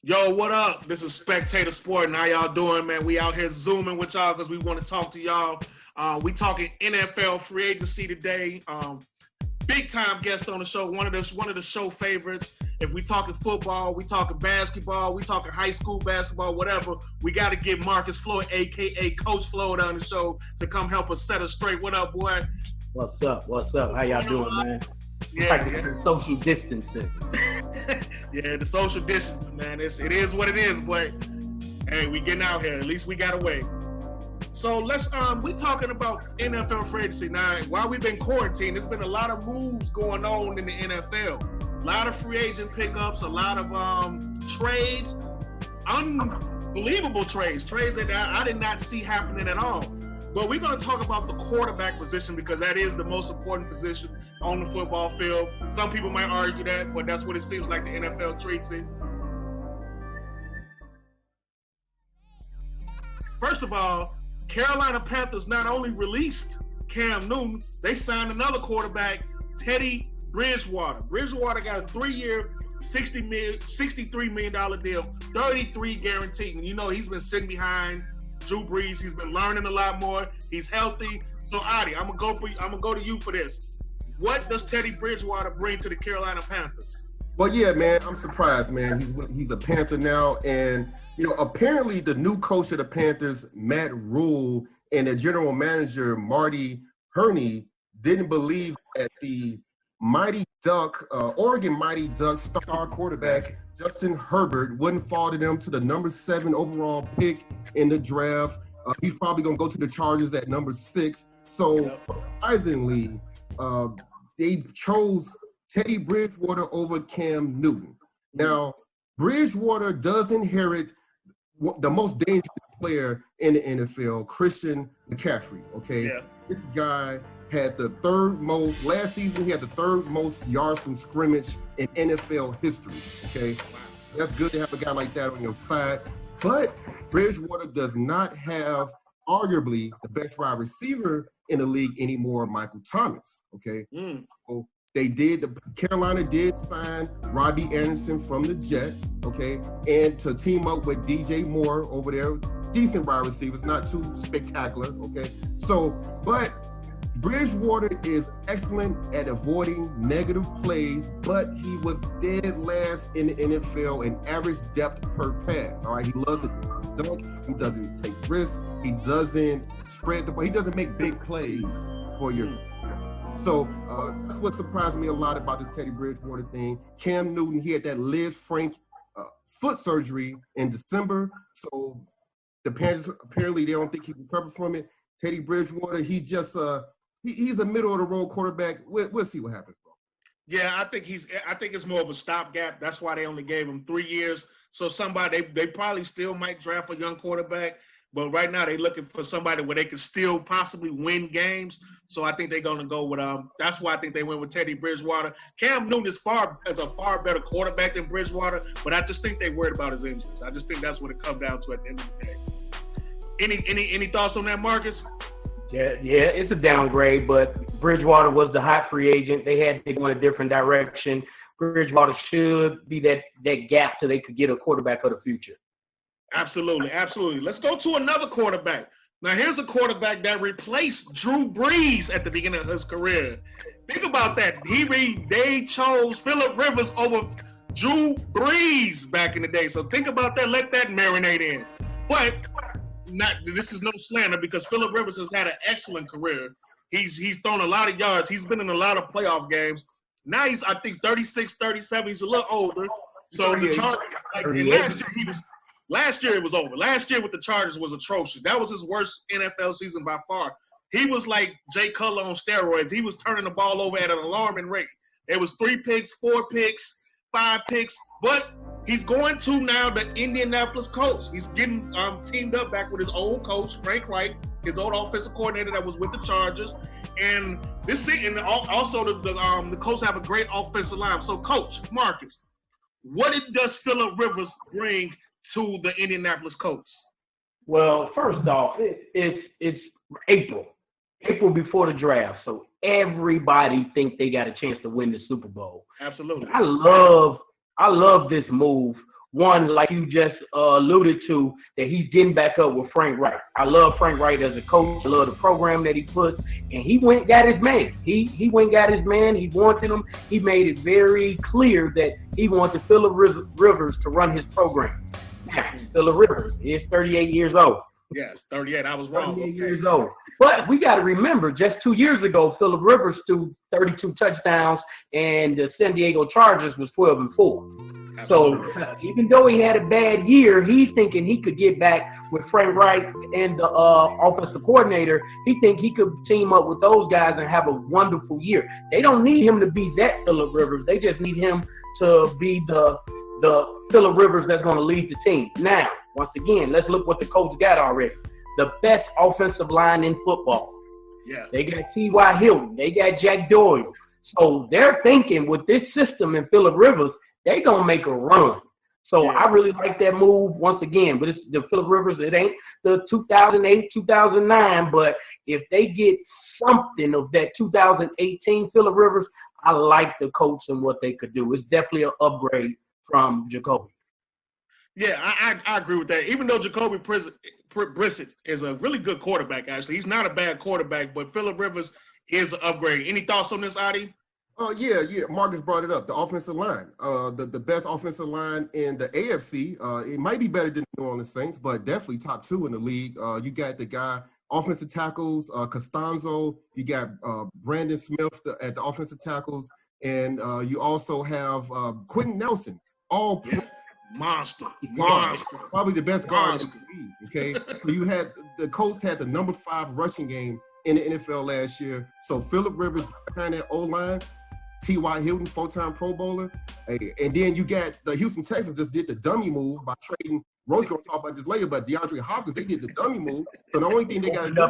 Yo, what up? This is Spectator Sporting. How y'all doing, man? We out here zooming with y'all because we want to talk to y'all. We talking NFL free agency today. Big time guest on the show. One of the show favorites. If we talking football, we talking basketball, we talking high school basketball, whatever. We got to get Marcus Floyd, aka Coach Floyd, on the show to come help us set us straight. What up, boy? What's up? How y'all doing, man? Yeah, Social distancing. Yeah, the social distancing, man. It is what it is, but hey, we getting out here. At least we got away. So let's we talking about NFL free agency now. While we've been quarantined, there's been a lot of moves going on in the NFL. A lot of free agent pickups, a lot of trades, unbelievable trades that I did not see happening at all. But we're going to talk about the quarterback position because that is the most important position on the football field. Some people might argue that, but that's what it seems like the NFL treats it. First of all, Carolina Panthers not only released Cam Newton, they signed another quarterback, Teddy Bridgewater. Bridgewater got a 3-year, $63 million deal, 33 guaranteed. And you know he's been sitting behind Drew Brees. He's been learning a lot more. He's healthy. So Adi, I'm gonna go to you for this. What does Teddy Bridgewater bring to the Carolina Panthers? Well, yeah, man, I'm surprised, man. He's a Panther now, and apparently the new coach of the Panthers, Matt Rule, and the general manager Marty Herney didn't believe that the Oregon Mighty Ducks star quarterback Justin Herbert wouldn't fall to them to the number 7 overall pick in the draft. He's probably going to go to the Chargers at number 6. So, surprisingly, they chose Teddy Bridgewater over Cam Newton. Now, Bridgewater does inherit the most dangerous player in the NFL, Christian McCaffrey, okay? Yeah. This guy had last season he had the third most yards from scrimmage in NFL history, okay? That's good to have a guy like that on your side, but Bridgewater does not have arguably the best wide receiver in the league anymore, Michael Thomas, okay? So Carolina did sign Robbie Anderson from the Jets, okay? And to team up with DJ Moore over there, decent wide receivers, not too spectacular, okay? So, but Bridgewater is excellent at avoiding negative plays, but he was dead last in the NFL in average depth per pass, all right? He loves to dunk, he doesn't take risks, he doesn't spread the ball, he doesn't make big plays for you. So that's what surprised me a lot about this Teddy Bridgewater thing. Cam Newton, he had that Liz Frank foot surgery in December. So the Panthers, apparently they don't think he can recover from it. Teddy Bridgewater, he's just he's a middle of the road quarterback. We'll see what happens, bro. Yeah, I think it's more of a stopgap. That's why they only gave him 3 years. So they probably still might draft a young quarterback. But right now, they're looking for somebody where they can still possibly win games. So I think they're going to go with that's why I think they went with Teddy Bridgewater. Cam Newton is a far better quarterback than Bridgewater, but I just think they're worried about his injuries. I just think that's what it comes down to at the end of the day. Any thoughts on that, Marcus? Yeah, it's a downgrade, but Bridgewater was the hot free agent. They had to go in a different direction. Bridgewater should be that gap so they could get a quarterback of the future. Absolutely. Let's go to another quarterback. Now, here's a quarterback that replaced Drew Brees at the beginning of his career. Think about that. They chose Phillip Rivers over Drew Brees back in the day. So think about that. Let that marinate in. But this is no slander because Phillip Rivers has had an excellent career. He's thrown a lot of yards. He's been in a lot of playoff games. Now he's, I think, 36, 37. He's a little older. So the Chargers, last year it was over. Last year with the Chargers was atrocious. That was his worst NFL season by far. He was like Jay Cutler on steroids. He was turning the ball over at an alarming rate. It was 3 picks, 4 picks, 5 picks. But he's going to now the Indianapolis Colts. He's getting teamed up back with his old coach, Frank Reich, his old offensive coordinator that was with the Chargers. And also the Colts have a great offensive line. So, Coach Marcus, what does Phillip Rivers bring to the Indianapolis Colts? Well, first off, it's April before the draft, so everybody think they got a chance to win the Super Bowl. Absolutely. I love this move One, like you just alluded to, that he's getting back up with Frank Wright. I love Frank Wright as a coach. I love the program that he puts. And he went and got his man. He went and got his man. He wanted him. He made it very clear that he wanted Phillip Rivers to run his program. Now, Phillip Rivers is 38 years old. Yes, 38. I was wrong. 38 years old. But we got to remember, just 2 years ago, Phillip Rivers threw 32 touchdowns, and the San Diego Chargers was 12-4. So even though he had a bad year, he's thinking he could get back with Frank Wright and the offensive coordinator. He think he could team up with those guys and have a wonderful year. They don't need him to be that Phillip Rivers. They just need him to be the Phillip Rivers that's going to lead the team. Now, once again, let's look what the coach got already. The best offensive line in football. Yeah. They got T.Y. Hilton. They got Jack Doyle. So they're thinking with this system and Phillip Rivers, they going to make a run. So yes. I really like that move once again. But it's the Phillip Rivers. It ain't the 2008, 2009. But if they get something of that 2018 Phillip Rivers, I like the coach and what they could do. It's definitely an upgrade from Jacoby. Yeah, I agree with that. Even though Jacoby Brissett is a really good quarterback, actually. He's not a bad quarterback, but Phillip Rivers is an upgrade. Any thoughts on this, Adi? Yeah. Marcus brought it up. The offensive line, the best offensive line in the AFC. It might be better than the New Orleans Saints, but definitely top 2 in the league. You got the guy, offensive tackles, Costanzo. You got Brandon Smith at the offensive tackles, and you also have Quentin Nelson. All monster. Probably the best guard in the league. Okay, so you had the Colts had the number 5 rushing game in the NFL last year. So Phillip Rivers behind that O-line. T.Y. Hilton, 4-time Pro Bowler. And then you got the Houston Texans just did the dummy move by trading. Rose going to talk about this later, but DeAndre Hopkins, they did the dummy move. So the only thing they got to do.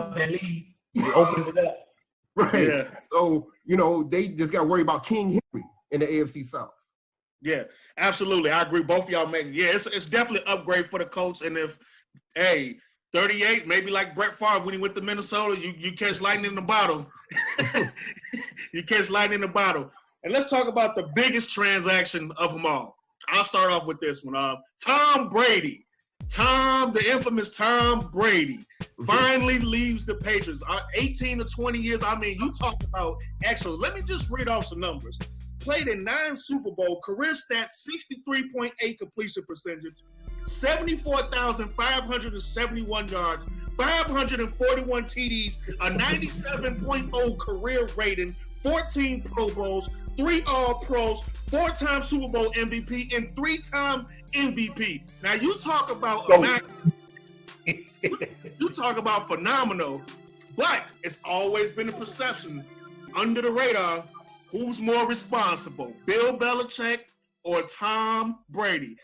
They opened it up. Right. Yeah. So, they just got to worry about King Henry in the AFC South. Yeah, absolutely. I agree. Both of y'all making. Yeah, it's definitely an upgrade for the Colts. And if, 38, maybe like Brett Favre when he went to Minnesota, you catch lightning in the bottle. You catch lightning in the bottle. And let's talk about the biggest transaction of them all. I'll start off with this one. Tom Brady. The infamous Tom Brady finally leaves the Patriots. 18 to 20 years. I mean, you talk about excellent. Let me just read off some numbers. Played in 9 Super Bowl, career stats 63.8 completion percentage, 74,571 yards, 541 TDs, a 97.0 career rating, 14 Pro Bowls, 3 All-Pros, 4-time Super Bowl MVP, and 3-time MVP. Now you talk about you talk about phenomenal, but it's always been a perception under the radar. Who's more responsible, Bill Belichick or Tom Brady?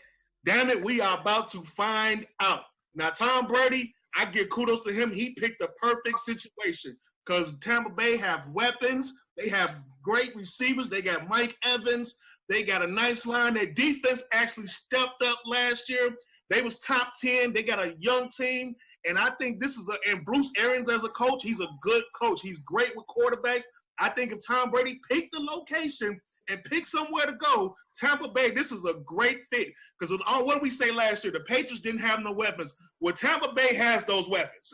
Damn it, we are about to find out. Now, Tom Brady, I give kudos to him. He picked the perfect situation because Tampa Bay have weapons. They have great receivers. They got Mike Evans. They got a nice line. Their defense actually stepped up last year. They was top 10. They got a young team. And I think and Bruce Ariens as a coach, he's a good coach. He's great with quarterbacks. I think if Tom Brady picked the location and picked somewhere to go, Tampa Bay, this is a great fit. Because what did we say last year? The Patriots didn't have no weapons. Well, Tampa Bay has those weapons.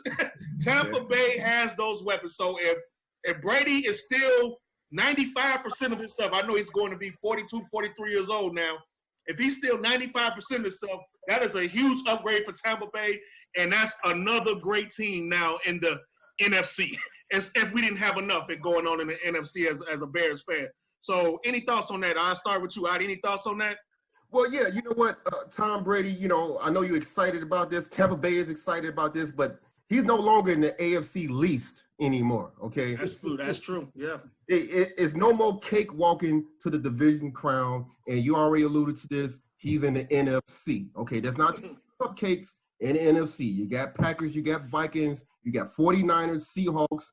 Tampa Bay has those weapons. So if Brady is still 95% of himself, I know he's going to be 42, 43 years old now. If he's still 95% of himself, that is a huge upgrade for Tampa Bay. And that's another great team now in the NFC. As if we didn't have enough going on in the NFC as a Bears fan. So any thoughts on that? I'll start with you, Adi. Any thoughts on that? Well, yeah, you know what, Tom Brady, I know you're excited about this. Tampa Bay is excited about this, but he's no longer in the AFC least anymore, okay? That's true, yeah. It's no more cake walking to the division crown, and you already alluded to this. He's in the NFC, okay? That's not cupcakes in the NFC. You got Packers, you got Vikings, you got 49ers, Seahawks,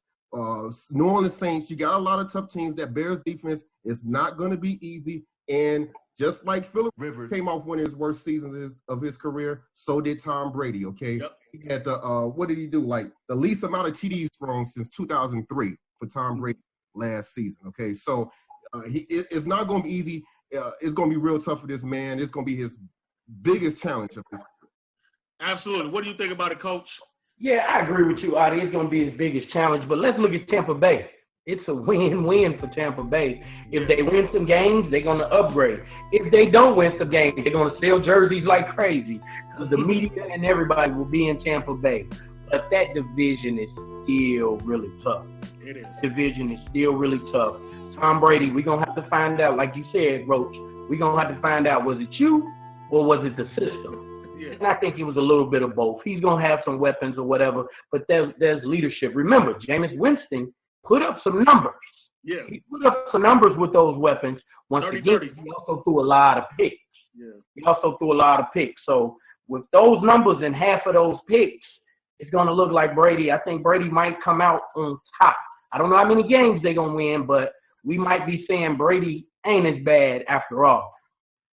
New Orleans Saints. You got a lot of tough teams. That Bears defense is not going to be easy. And just like Phillip Rivers came off one of his worst seasons of his career, so did Tom Brady, okay? Yep. He had what did he do? Like the least amount of TDs thrown since 2003 for Tom Brady last season, okay? So it's not going to be easy. It's going to be real tough for this man. It's going to be his biggest challenge of this. Absolutely. What do you think about it, Coach? Yeah, I agree with you, Adi. It's going to be his biggest challenge. But let's look at Tampa Bay. It's a win-win for Tampa Bay. If they win some games, they're going to upgrade. If they don't win some games, they're going to sell jerseys like crazy because the media and everybody will be in Tampa Bay. But that division is still really tough. It is. Division is still really tough. Tom Brady, we're going to have to find out, like you said, Roach, we're going to have to find out, was it you or was it the system? Yeah. And I think it was a little bit of both. He's going to have some weapons or whatever, but there's leadership. Remember, Jameis Winston put up some numbers. Yeah. He put up some numbers with those weapons. Once 30, again, 30. he also threw a lot of picks. Yeah. He also threw a lot of picks. So with those numbers and half of those picks, it's going to look like Brady. I think Brady might come out on top. I don't know how many games they're going to win, but we might be saying Brady ain't as bad after all.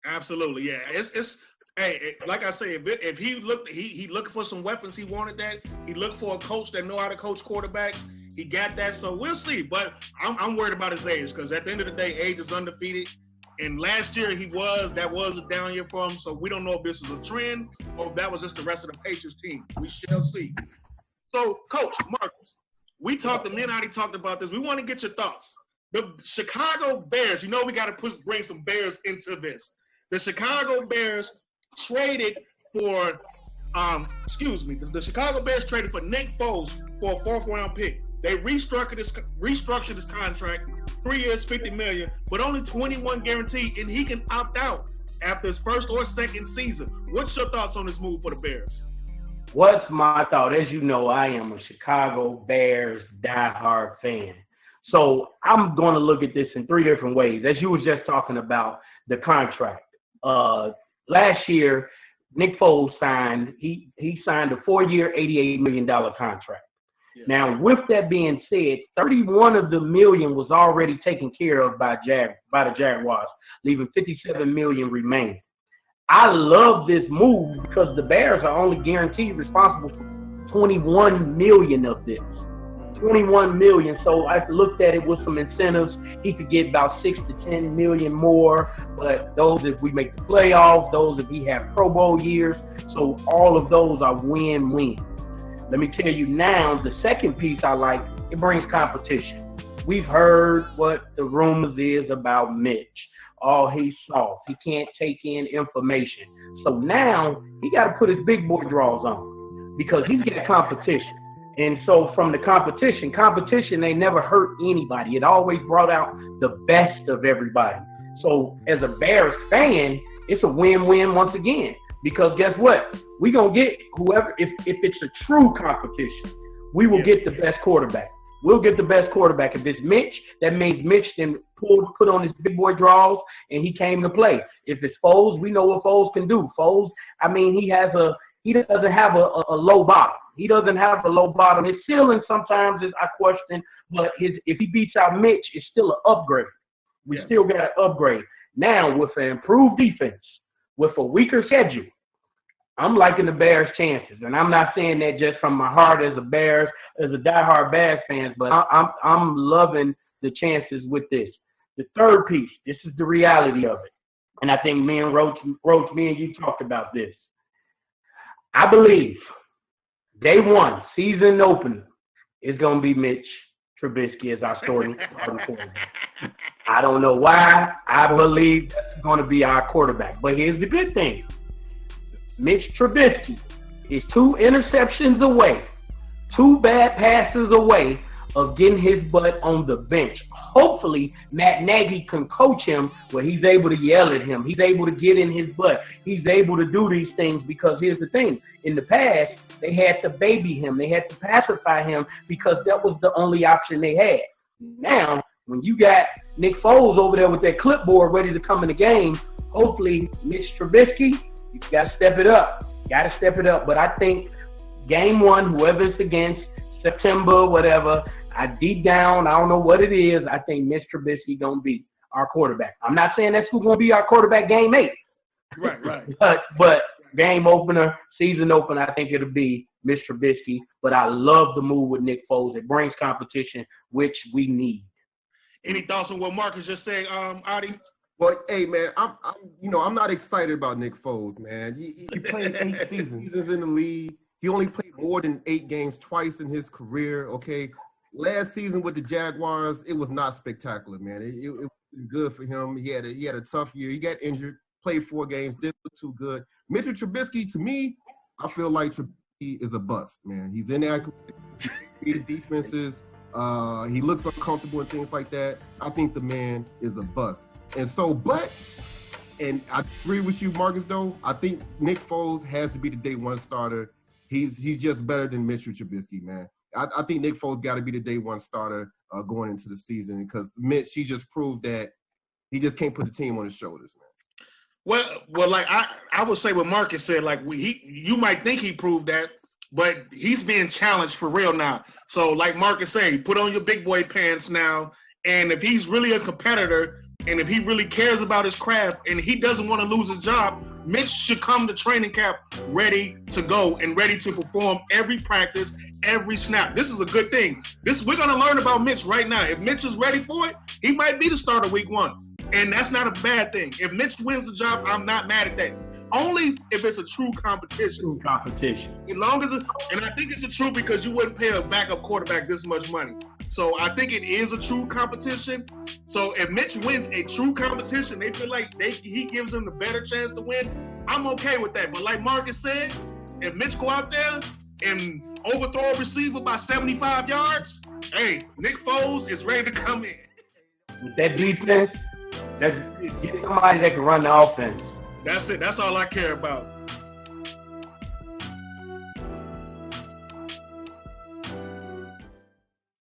Absolutely, yeah. It's hey, like I said, if he looking for some weapons, he wanted that. He looked for a coach that know how to coach quarterbacks. He got that, so we'll see. But I'm worried about his age because at the end of the day, age is undefeated. And last year that was a down year for him. So we don't know if this is a trend or if that was just the rest of the Patriots team. We shall see. So, Coach Marcus, me and Adi talked about this. We want to get your thoughts. The Chicago Bears, we got to bring some Bears into this. The Chicago Bears traded for, the Chicago Bears traded for Nick Foles for a 4th-round pick. They restructured his contract, 3 years, $50 million, but only 21 guaranteed, and he can opt out after his first or second season. What's your thoughts on this move for the Bears? What's my thought? As you know, I am a Chicago Bears diehard fan. So I'm going to look at this in 3 different ways. As you were just talking about the contract. Last year, Nick Foles signed a 4-year, $88 million contract. Yeah. Now, with that being said, 31 of the million was already taken care of by the Jaguars, leaving 57 million remaining. I love this move because the Bears are only guaranteed responsible for 21 million of this. 21 million. So I looked at it with some incentives. He could get about 6 to 10 million more, but those if we make the playoffs, those if he have Pro Bowl years. So all of those are win-win. Let me tell you now, the second piece I like, it brings competition. We've heard what the rumors is about Mitch. Oh, he's soft. He can't take in information. So now he got to put his big boy draws on because he's getting competition. And so from the competition, they never hurt anybody. It always brought out the best of everybody. So as a Bears fan, it's a win-win once again. Because guess what? We're going to get whoever, if it's a true competition, we will get the best quarterback. We'll get the best quarterback. If it's Mitch, that means Mitch then put on his big boy draws and he came to play. If it's Foles, we know what Foles can do. Foles, he doesn't have a low bottom. He doesn't have a low bottom. His ceiling sometimes is I question, but if he beats out Mitch, it's still an upgrade. We still got to upgrade. Now, with an improved defense, with a weaker schedule, I'm liking the Bears' chances. And I'm not saying that just from my heart as a diehard Bears fan, but I'm loving the chances with this. The third piece, this is the reality of it. And I think me and Roach, me and you talked about this. I believe day one, season opener, is going to be Mitch Trubisky as our starting quarterback. I don't know why. I believe that's going to be our quarterback. But here's the good thing. Mitch Trubisky is 2 interceptions away, 2 bad passes away of getting his butt on the bench. Hopefully, Matt Nagy can coach him where he's able to yell at him. He's able to get in his butt. He's able to do these things because here's the thing. In the past, they had to baby him. They had to pacify him because that was the only option they had. Now, when you got Nick Foles over there with that clipboard ready to come in the game, hopefully Mitch Trubisky, you got to step it up. But I think game one, whoever it's against, September, whatever, deep down, I don't know what it is. I think Mitch Trubisky going to be our quarterback. I'm not saying that's who's going to be our quarterback game 8. Right. but game opener, season opener, I think it'll be Mitch Trubisky. But I love the move with Nick Foles. It brings competition, which we need. Any thoughts on what Marcus just said, Adi? Well, hey man, I'm not excited about Nick Foles, man. He played 8 seasons in the league. He only played more than 8 games twice in his career. Okay, last season with the Jaguars, it was not spectacular, man. It wasn't good for him. He had a tough year. He got injured, played 4 games, didn't look too good. Mitchell Trubisky, to me, I feel like Trubisky is a bust, man. He's inaccurate. Defenses. He looks uncomfortable and things like that. I think the man is a bust. And I agree with you, Marcus, though. I think Nick Foles has to be the day one starter. He's just better than Mitchell Trubisky, man. I think Nick Foles got to be the day one starter going into the season because Mitch, he just proved that he just can't put the team on his shoulders, man. Well, like I would say what Marcus said, like you might think he proved that, but he's being challenged for real now. So like Marcus said, put on your big boy pants now, and if he's really a competitor and if he really cares about his craft and he doesn't want to lose his job, Mitch should come to training camp ready to go and ready to perform every practice, every snap. This is a good thing. We're going to learn about Mitch right now. If Mitch is ready for it, he might be the starter week 1. And that's not a bad thing. If Mitch wins the job, I'm not mad at that. Only if it's a true competition. True competition. As long as and I think it's a true because you wouldn't pay a backup quarterback this much money. So I think it is a true competition. So if Mitch wins a true competition, they feel like he gives them the better chance to win. I'm okay with that. But like Marcus said, if Mitch go out there and overthrow a receiver by 75 yards, hey, Nick Foles is ready to come in. With that defense, get somebody that can run the offense. That's it. That's all I care about.